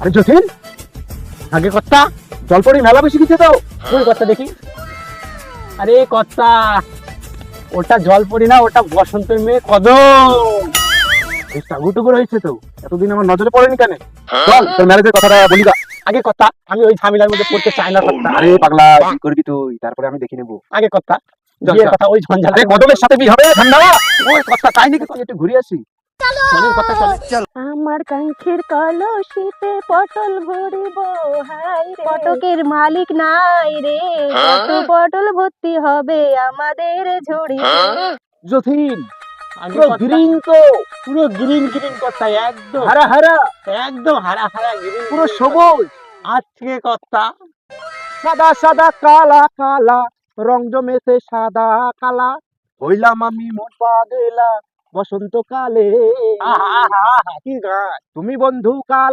আরে যতীন, আগে কর্তা জলপরি মেলা বেশি কিছু তো। ওই কর্তা দেখি। আরে কর্তা, ওটা জলপরি না, ওটা বসন্তের মেয়ে কদম। টাগুটুকুর হয়েছে তো, এতদিন আমার নজরে পড়েনি কেন? চল তোর ম্যারেজের কথাটা বলি গা। আগে কর্তা, আমি ওই ঝামেলার মধ্যে পড়তে চাই না কর্তা। আরে পাগলা, কি করবি তুই? তারপরে আমি দেখে নেবো। আগে কর্তা, বিয়ের কথা ওই ঝঞ্ঝাট। আরে কদমের সাথে বিয়ে হবে ঠান্ডা। ওই কর্তা, তাই নাকি? তুই একটু ঘুরে আসি। চলেন কর্তা, চলে। আমার কাঙ্ক্ষের কলসিতে পটল ভরিব, হাই রে পটকের মালিক নাই রে, কত পটল ভর্তি হবে আমাদের ঝুড়িতে। যতীন, আগে পুরো কর্তা, গ্রিন তো, পুরো গ্রিন গ্রিন কর্তা, একদম হারা হারা, একদম হারা হারা গ্রিন, পুরো সবুজ। আজকে কর্তা সাদা সাদা কালা কালা, রং জমেছে সাদা কালা, হইলাম আমি মন পাগেলা বসন্তকালে। আহা আহা আহা, কি গান! তুমি বন্ধু কাল